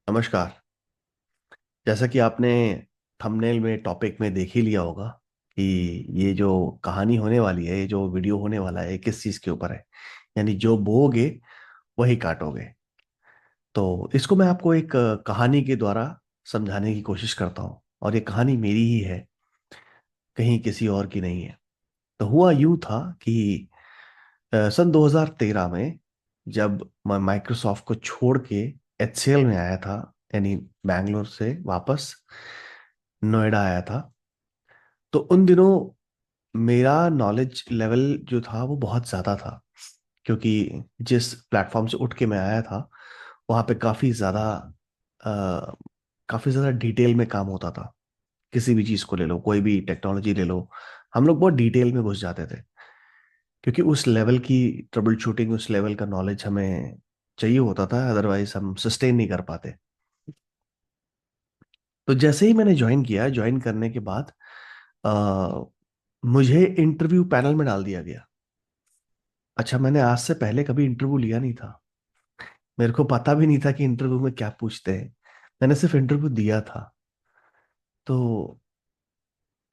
नमस्कार। जैसा कि आपने थंबनेल में टॉपिक में देख ही लिया होगा कि ये जो कहानी होने वाली है, ये जो वीडियो होने वाला है, ये किस चीज़ के ऊपर है। यानी जो बोओगे वही काटोगे। तो इसको मैं आपको एक कहानी के द्वारा समझाने की कोशिश करता हूँ, और ये कहानी मेरी ही है, कहीं किसी और की नहीं है। तो हुआ यूं था कि सन 2013 में जब मैं माइक्रोसॉफ्ट को छोड़ के एचसीएल में आया था, यानी बैंगलोर से वापस नोएडा आया था। तो उन दिनों मेरा नॉलेज लेवल जो था वो बहुत ज़्यादा था, क्योंकि जिस प्लेटफॉर्म से उठ के मैं आया था वहाँ पे काफ़ी ज़्यादा डिटेल में काम होता था। किसी भी चीज़ को ले लो, कोई भी टेक्नोलॉजी ले लो, हम लोग बहुत डिटेल में घुस जाते थे, क्योंकि उस लेवल की ट्रबल शूटिंग, उस लेवल का नॉलेज हमें चाहिए होता था, अदरवाइज हम सस्टेन नहीं कर पाते। तो जैसे ही मैंने ज्वाइन किया, ज्वाइन करने के बाद अ, मुझे इंटरव्यू पैनल में डाल दिया गया। अच्छा, मैंने आज से पहले कभी इंटरव्यू लिया नहीं था। मेरे को पता भी नहीं था कि इंटरव्यू में क्या पूछते हैं। मैंने सिर्फ इंटरव्यू दिया था। तो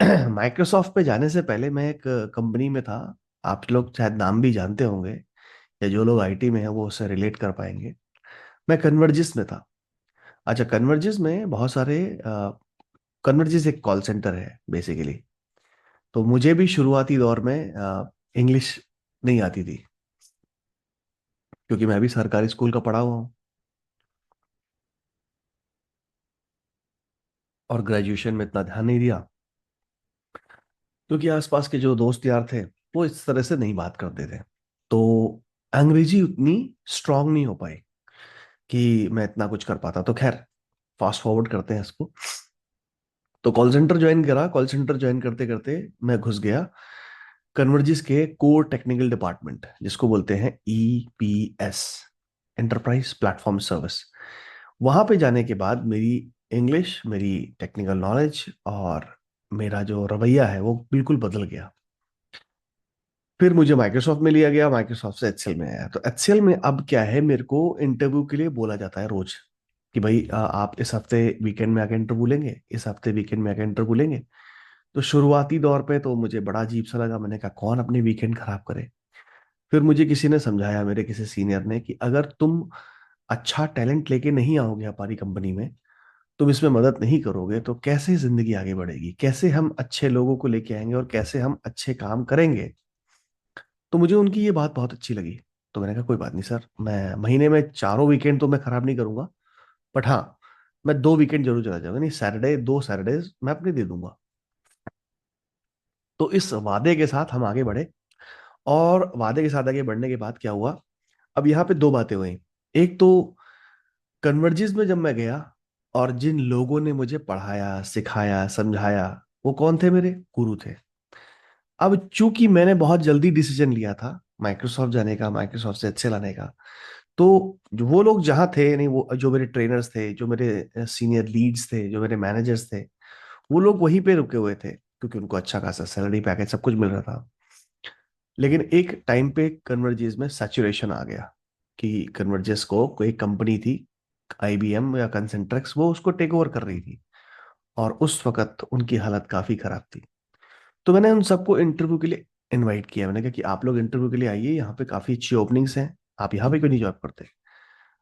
माइक्रोसॉफ्ट पे जाने से पहले मैं एक कंपनी में था। आप लोग शायद नाम भी जानते होंगे, या जो लोग आईटी में हैं वो उससे रिलेट कर पाएंगे। मैं कन्वर्जिस में था। अच्छा, कन्वर्जिस में बहुत सारे कन्वर्जिस एक कॉल सेंटर है बेसिकली। तो मुझे भी शुरुआती दौर में इंग्लिश नहीं आती थी, क्योंकि मैं भी सरकारी स्कूल का पढ़ा हुआ हूँ, और ग्रेजुएशन में इतना ध्यान नहीं दिया, क्योंकि आसपास के जो दोस्त यार थे वो इस तरह से नहीं बात करते थे। तो अंग्रेजी उतनी स्ट्रांग नहीं हो पाई कि मैं इतना कुछ कर पाता। तो खैर, फास्ट फॉरवर्ड करते हैं इसको। तो कॉल सेंटर ज्वाइन करा। कॉल सेंटर ज्वाइन करते करते मैं घुस गया कन्वर्जिस के कोर टेक्निकल डिपार्टमेंट, जिसको बोलते हैं ईपीएस, एंटरप्राइज प्लेटफॉर्म सर्विस। वहां पे जाने के बाद मेरी इंग्लिश, मेरी टेक्निकल नॉलेज और मेरा जो रवैया है वो बिल्कुल बदल गया। फिर मुझे माइक्रोसॉफ्ट में लिया गया, माइक्रोसॉफ्ट से एचसीएल में आया। तो एचसीएल में अब क्या है, मेरे को इंटरव्यू के लिए बोला जाता है रोज कि भाई आप इस हफ्ते वीकेंड में आके इंटरव्यू लेंगे, इस हफ्ते वीकेंड में आके इंटरव्यू लेंगे। तो शुरुआती दौर पे तो मुझे बड़ा अजीब सा लगा। मैंने कहा कौन अपनी वीकेंड खराब करे। फिर मुझे किसी ने समझाया, मेरे किसी सीनियर ने, कि अगर तुम अच्छा टैलेंट लेके नहीं आओगे हमारी कंपनी में, तुम इसमें मदद नहीं करोगे, तो कैसे जिंदगी आगे बढ़ेगी, कैसे हम अच्छे लोगों को लेके आएंगे और कैसे हम अच्छे काम करेंगे। तो मुझे उनकी ये बात बहुत अच्छी लगी। तो मैंने कहा कोई बात नहीं सर, मैं महीने में चारों वीकेंड तो मैं खराब नहीं करूंगा, बट हाँ, मैं 2 वीकेंड जरूर चला जाऊंगा, नहीं सैटरडे, 2 सैटरडेज मैं अपने दे दूंगा। तो इस वादे के साथ हम आगे बढ़े। और वादे के साथ आगे बढ़ने के बाद क्या हुआ, अब यहाँ पे दो बातें हुई। एक तो कन्वर्जिस में जब मैं गया, और जिन लोगों ने मुझे पढ़ाया, सिखाया, समझाया, वो कौन थे? मेरे गुरु थे। अब चूंकि मैंने बहुत जल्दी डिसीजन लिया था माइक्रोसॉफ्ट जाने का, माइक्रोसॉफ्ट से अच्छे लाने का, तो जो वो लोग जहाँ थे, नहीं, वो जो मेरे ट्रेनर्स थे, जो मेरे सीनियर लीड्स थे, जो मेरे मैनेजर्स थे, वो लोग वहीं पे रुके हुए थे, क्योंकि उनको अच्छा खासा सैलरी पैकेज सब कुछ मिल रहा था। लेकिन एक टाइम पे कन्वर्जेस में सैचुरेशन आ गया, कि कन्वर्जेस को कोई कंपनी थी, आईबीएम या कंसेंट्रेक्स, वो उसको टेक ओवर कर रही थी, और उस वक्त उनकी हालत काफी खराब थी। तो मैंने उन सबको इंटरव्यू के लिए इनवाइट किया। मैंने कहा कि आप लोग इंटरव्यू के लिए आइए, यहाँ पे काफी अच्छी ओपनिंग्स हैं, आप यहाँ पे क्यों नहीं जॉब करते?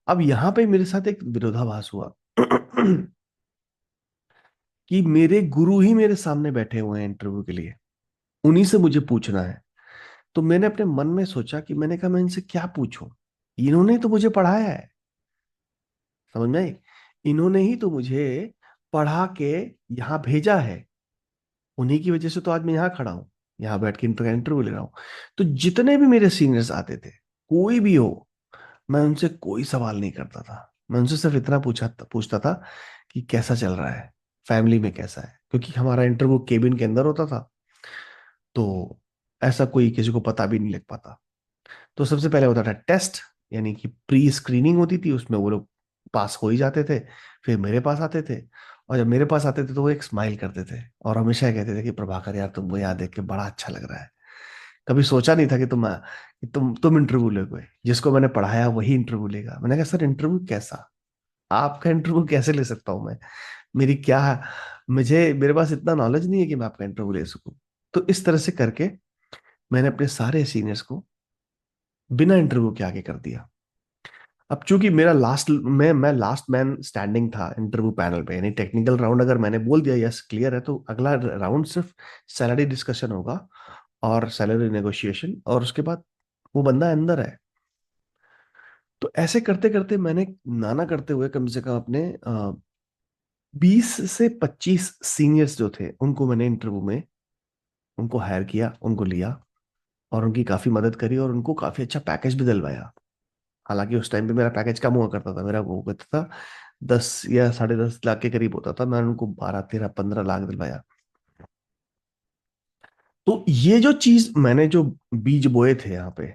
अब यहाँ पे मेरे साथ एक विरोधाभास हुआ कि मेरे गुरु ही मेरे सामने बैठे हुए हैं इंटरव्यू के लिए, उन्हीं से मुझे पूछना है। तो मैंने अपने मन में सोचा कि मैंने कहा मैं इनसे क्या पूछूं, इन्होंने ही तो मुझे पढ़ाया है। समझ में आई? इन्होंने ही तो मुझे पढ़ा के यहाँ भेजा है। उन्हीं की वजह से तो आज मैं यहाँ खड़ा हूँ, यहाँ बैठ के इंटरव्यू ले रहा हूँ। तो जितने भी मेरे सीनियर्स आते थे, कोई भी हो, मैं उनसे कोई सवाल नहीं करता था। मैं उनसे सिर्फ इतना पूछता था कि कैसा चल रहा है, फैमिली में कैसा है, क्योंकि हमारा इंटरव्यू केबिन के अंदर होता था। तो ऐसा कोई किसी को पता भी नहीं लग पाता। तो सबसे पहले होता था टेस्ट, यानी कि प्री स्क्रीनिंग होती थी, उसमें वो लोग पास हो ही जाते थे। फिर मेरे पास आते थे, और जब मेरे पास आते थे तो वो एक स्माइल करते थे, और हमेशा ये कहते थे कि प्रभाकर यार, तुमको यहाँ देख के बड़ा अच्छा लग रहा है। कभी सोचा नहीं था कि तुम इंटरव्यू लोगे, जिसको मैंने पढ़ाया वही इंटरव्यू लेगा। मैंने कहा सर, इंटरव्यू कैसा? आपका इंटरव्यू कैसे ले सकता हूं मैं? मेरी क्या, मुझे मेरे पास इतना नॉलेज नहीं है कि मैं आपका इंटरव्यू ले सकूं। तो इस तरह से करके मैंने अपने सारे सीनियर्स को बिना इंटरव्यू के आगे कर दिया। अब चूंकि मेरा लास्ट, मैं लास्ट मैन स्टैंडिंग था इंटरव्यू पैनल पे, यानी टेक्निकल राउंड अगर मैंने बोल दिया यस क्लियर है, तो अगला राउंड सिर्फ सैलरी डिस्कशन होगा और सैलरी नेगोशिएशन, और उसके बाद वो बंदा अंदर है। तो ऐसे करते करते मैंने नाना करते हुए कम से कम अपने 20 से 25 सीनियर्स जो थे उनको मैंने इंटरव्यू में उनको हायर किया, उनको लिया और उनकी काफी मदद करी और उनको काफी अच्छा पैकेज भी दिलवाया। हालांकि उस टाइम पे मेरा पैकेज कम हुआ करता था, मेरा वो होता था 10 या 10.5 लाख के करीब होता था, मैंने उनको 12, 13, 15 लाख दिलवाया। तो ये जो चीज मैंने जो बीज बोए थे यहाँ पे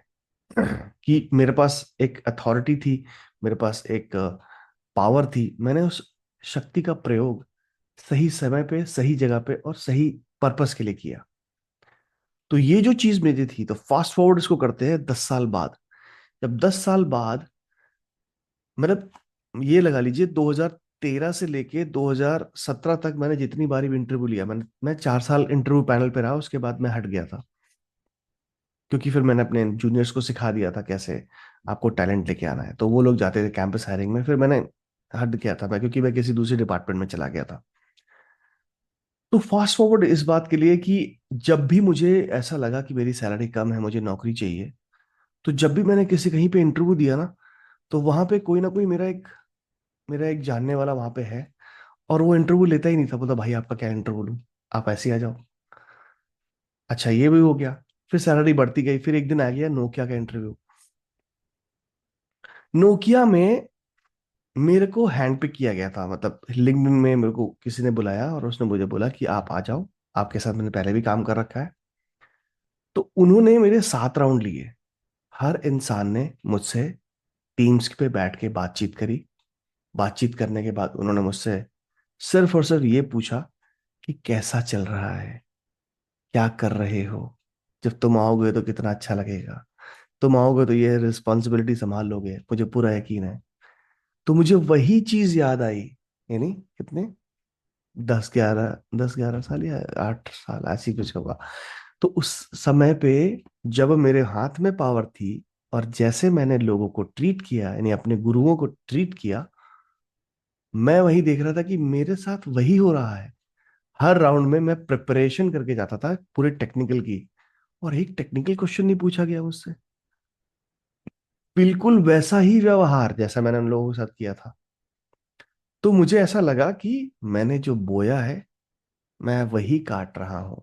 कि मेरे पास एक अथॉरिटी थी, मेरे पास एक पावर थी, मैंने उस शक्ति का प्रयोग सही समय पे, सही जगह पे और सही पर्पस के लिए किया। तो ये जो चीज मेरी थी, तो फास्ट फॉरवर्ड इसको करते हैं 10 साल बाद। जब 10 साल बाद, मतलब ये लगा लीजिए 2013 से लेके 2017 तक मैंने जितनी बारी भी इंटरव्यू लिया, मैं 4 साल इंटरव्यू पैनल पे रहा, उसके बाद मैं हट गया था। क्योंकि फिर मैंने अपने जूनियर्स को सिखा दिया था कैसे आपको टैलेंट लेके आना है, तो वो लोग जाते थे कैंपस हायरिंग में, फिर मैंने हट गया था मैं, क्योंकि मैं किसी दूसरे डिपार्टमेंट में चला गया था। तो फास्ट फॉरवर्ड इस बात के लिए कि जब भी मुझे ऐसा लगा कि मेरी सैलरी कम है, मुझे नौकरी चाहिए, तो जब भी मैंने किसी कहीं पे इंटरव्यू दिया ना, तो वहां पे कोई ना कोई मेरा एक जानने वाला वहां पे है, और वो इंटरव्यू लेता ही नहीं था, बोलता भाई आपका क्या इंटरव्यू लूं, आप ऐसे ही आ जाओ। अच्छा ये भी हो गया, फिर सैलरी बढ़ती गई, फिर एक दिन आ गया नोकिया का इंटरव्यू। नोकिया में मेरे को हैंड पिक किया गया था, मतलब लिंक्डइन में मेरे को किसी ने बुलाया और उसने मुझे बोला कि आप आ जाओ, आपके साथ मैंने पहले भी काम कर रखा है। तो उन्होंने मेरे 7 राउंड लिए। हर इंसान ने मुझसे टीम्स पे बैठ के बातचीत करी। बातचीत करने के बाद उन्होंने मुझसे सिर्फ और सिर्फ ये पूछा कि कैसा चल रहा है, क्या कर रहे हो, जब तुम आओगे तो कितना अच्छा लगेगा, तुम आओगे तो ये रिस्पॉन्सिबिलिटी संभाल लोगे, मुझे पूरा यकीन है। तो मुझे वही चीज याद आई, यानी कितने, 10 11 साल या 8 साल ऐसी कुछ होगा। तो उस समय पे जब मेरे हाथ में पावर थी और जैसे मैंने लोगों को ट्रीट किया, यानी अपने गुरुओं को ट्रीट किया, मैं वही देख रहा था कि मेरे साथ वही हो रहा है। हर राउंड में मैं प्रिपरेशन करके जाता था पूरे टेक्निकल की, और एक टेक्निकल क्वेश्चन नहीं पूछा गया मुझसे। बिल्कुल वैसा ही व्यवहार जैसा मैंने उन लोगों के साथ किया था। तो मुझे ऐसा लगा कि मैंने जो बोया है मैं वही काट रहा हूं।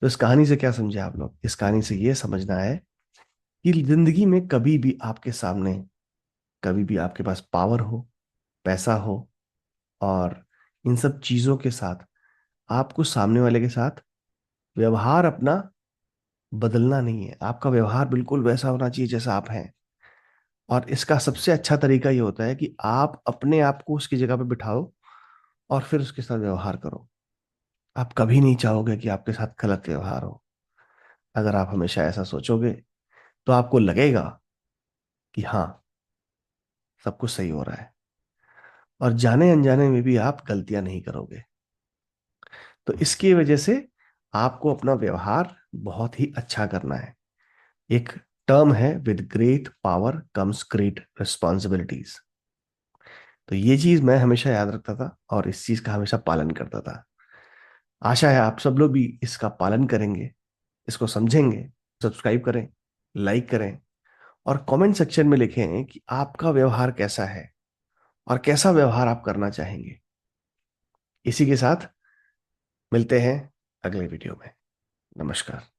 तो इस कहानी से क्या समझे आप लोग? इस कहानी से ये समझना है कि जिंदगी में कभी भी आपके सामने, कभी भी आपके पास पावर हो, पैसा हो, और इन सब चीजों के साथ आपको सामने वाले के साथ व्यवहार अपना बदलना नहीं है। आपका व्यवहार बिल्कुल वैसा होना चाहिए जैसा आप हैं। और इसका सबसे अच्छा तरीका ये होता है कि आप अपने आप को उसकी जगह पे बिठाओ और फिर उसके साथ व्यवहार करो। आप कभी नहीं चाहोगे कि आपके साथ गलत व्यवहार हो। अगर आप हमेशा ऐसा सोचोगे तो आपको लगेगा कि हाँ, सब कुछ सही हो रहा है, और जाने अनजाने में भी आप गलतियां नहीं करोगे। तो इसकी वजह से आपको अपना व्यवहार बहुत ही अच्छा करना है। एक टर्म है, with great power comes great responsibilities. तो ये चीज मैं हमेशा याद रखता था और इस चीज का हमेशा पालन करता था। आशा है आप सब लोग भी इसका पालन करेंगे, इसको समझेंगे। सब्सक्राइब करें, लाइक करें, और कमेंट सेक्शन में लिखें कि आपका व्यवहार कैसा है और कैसा व्यवहार आप करना चाहेंगे। इसी के साथ मिलते हैं अगले वीडियो में। नमस्कार।